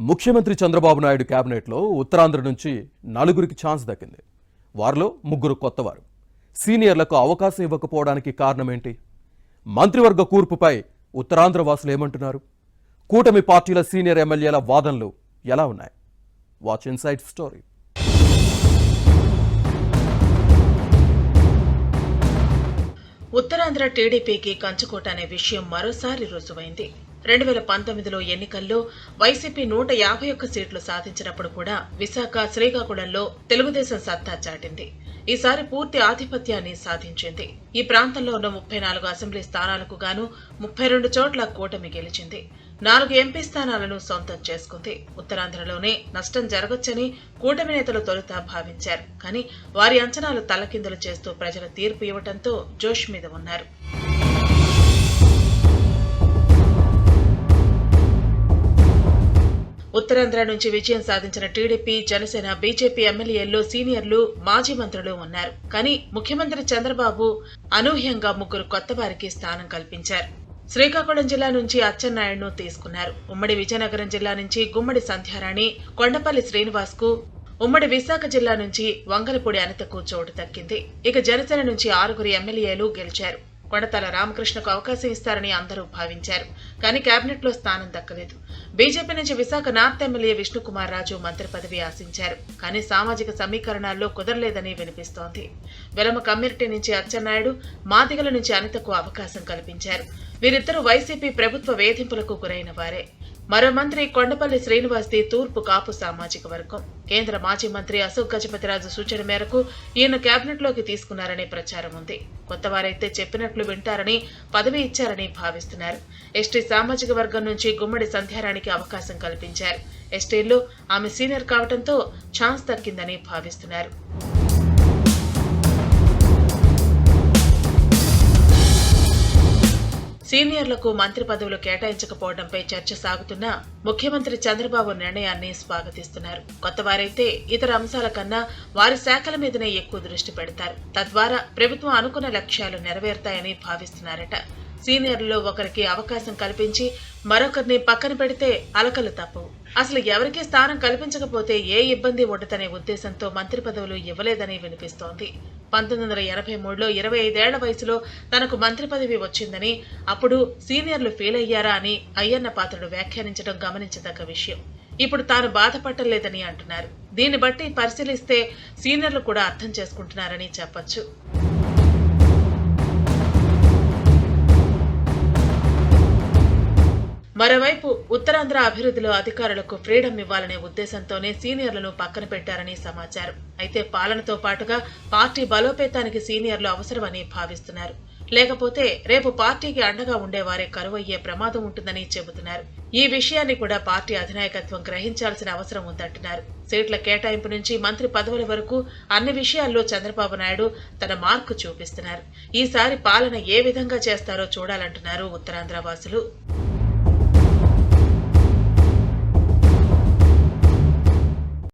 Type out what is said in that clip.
ముఖ్యమంత్రి చంద్రబాబు నాయుడు కేబినెట్లో ఉత్తరాంధ్ర నుంచి 4 ఛాన్స్ దక్కింది. వారిలో 3 కొత్తవారు. సీనియర్లకు అవకాశం ఇవ్వకపోవడానికి కారణమేంటి? మంత్రివర్గ కూర్పుపై ఉత్తరాంధ్ర వాసులు ఏమంటున్నారు? కూటమి పార్టీల సీనియర్ ఎమ్మెల్యేల వాదనలు ఎలా ఉన్నాయి? Watch inside story. ఉత్తరాంధ్ర టీడీపీకి కంచుకోట అనే విషయం మరోసారి రుజువైంది. 2019లో ఎన్నికల్లో వైసీపీ 151 సీట్లు సాధించినప్పుడు కూడా విశాఖ, శ్రీకాకుళంలో తెలుగుదేశం సత్తా చాటింది. ఈసారి పూర్తి ఆధిపత్యాన్ని సాధించింది. ఈ ప్రాంతంలో ఉన్న 34 అసెంబ్లీ స్థానాలకు గాను 32 చోట్ల కూటమి గెలిచింది. 4 ఎంపీ స్థానాలను సొంతం చేసుకుంది. ఉత్తరాంధ్రలోనే నష్టం జరగొచ్చని కూటమి నేతలు తొలుత భావించారు. కానీ వారి అంచనాలు తలకిందులు చేస్తూ ప్రజల తీర్పు ఇవ్వడంతో జోష్ మీద ఉన్నారు. ఉత్తరాంధ్ర నుంచి విజయం సాధించిన టీడీపీ, జనసేన, బీజేపీ ఎమ్మెల్యేల్లో సీనియర్లు, మాజీ మంత్రులు ఉన్నారు. కానీ ముఖ్యమంత్రి చంద్రబాబు అనూహ్యంగా 3 కొత్త వారికి స్థానం కల్పించారు. శ్రీకాకుళం జిల్లా నుంచి అచ్చెన్నాయుడును తీసుకున్నారు. ఉమ్మడి విజయనగరం జిల్లా నుంచి గుమ్మడి సంధ్యారాణి, కొండపల్లి శ్రీనివాస్ కు, ఉమ్మడి విశాఖ జిల్లా నుంచి వంగలపూడి అనితకు చోటు దక్కింది. ఇక జనసేన నుంచి 6 ఎమ్మెల్యేలు గెలిచారు. కొడతల రామకృష్ణకు అవకాశం ఇస్తారని అందరూ భావించారు. కానీ కేబినెట్ లో స్థానం దక్కలేదు. బీజేపీ నుంచి విశాఖ నార్త్ ఎమ్మెల్యే విష్ణుకుమార్ రాజు మంత్రి పదవి ఆశించారు. కానీ సామాజిక సమీకరణాల్లో కుదరలేదని వినిపిస్తోంది. వెలమ కమ్యూనిటీ నుంచి అచ్చెన్నాయుడు, మాదిగల నుంచి అనితకు అవకాశం కల్పించారు. వీరిద్దరూ వైసీపీ ప్రభుత్వ వేధింపులకు గురైన వారే. మరో మంత్రి కొండపల్లి శ్రీనివాస్ది తూర్పు కాపు సామాజిక వర్గం. కేంద్ర మాజీ మంత్రి అశోక్ గజపతిరాజు సూచన మేరకు ఈయన కేబినెట్ లోకి తీసుకున్నారనే ప్రచారం ఉంది. కొత్తవారైతే చెప్పినట్లు వింటారని, పదవి ఇచ్చారని భావిస్తున్నారు. ఎస్టీ సామాజిక వర్గం నుంచి గుమ్మడి సంధ్యారానికి అవకాశం కల్పించారు. ఎస్టీల్లో ఆమె సీనియర్ కావడంతో ఛాన్స్ దక్కిందని భావిస్తున్నారు. సీనియర్లకు మంత్రి పదవులు కేటాయించకపోవడంపై చర్చ సాగుతున్నా ముఖ్యమంత్రి చంద్రబాబు నిర్ణయాన్ని స్వాగతిస్తున్నారు. కొత్తవారైతే ఇతర అంశాల కన్నా వారి శాఖల మీదనే ఎక్కువ దృష్టి పెడతారు. తద్వారా ప్రభుత్వం అనుకున్న లక్ష్యాలు నెరవేరుతాయని భావిస్తున్నారట. సీనియర్లలో ఒకరికి అవకాశం కల్పించి మరొకరిని పక్కన పెడితే అలకలు తప్పవు. అసలు ఎవరికీ స్థానం కల్పించకపోతే ఏ ఇబ్బంది ఉండదనే ఉద్దేశంతో మంత్రి పదవులు ఇవ్వలేదని వినిపిస్తోంది. 1983లో 25 ఏళ్ల వయసులో తనకు మంత్రి పదవి వచ్చిందని, అప్పుడు సీనియర్లు ఫీల్ అయ్యారా అని అయ్యన్న పాత్రుడు వ్యాఖ్యానించడం గమనించదగ్గ విషయం. ఇప్పుడు తాను బాధపడలేదని అంటున్నారు. దీన్ని బట్టి పరిశీలిస్తే సీనియర్లు కూడా అర్థం చేసుకుంటున్నారని చెప్పొచ్చు. మరోవైపు ఉత్తరాంధ్ర అభివృద్ధిలో అధికారులకు ఫ్రీడమ్ ఇవ్వాలనే ఉద్దేశంతోనే సీనియర్లను పక్కన పెట్టారని సమాచారం. అయితే పాలనతో పాటుగా పార్టీ బలోపేతానికి సీనియర్లు అవసరమని భావిస్తున్నారు. లేకపోతే రేపు పార్టీకి అండగా ఉండేవారే కరువయ్యే ప్రమాదం ఉంటుందని చెబుతున్నారు. ఈ విషయాన్ని కూడా పార్టీ అధినాయకత్వం గ్రహించాల్సిన అవసరం ఉందంటున్నారు. సీట్ల కేటాయింపు నుంచి మంత్రి పదవుల వరకు అన్ని విషయాల్లో చంద్రబాబు నాయుడు తన మార్కు చూపిస్తున్నారు. ఈసారి పాలన ఏ విధంగా చేస్తారో చూడాలంటున్నారు ఉత్తరాంధ్ర వాసులు.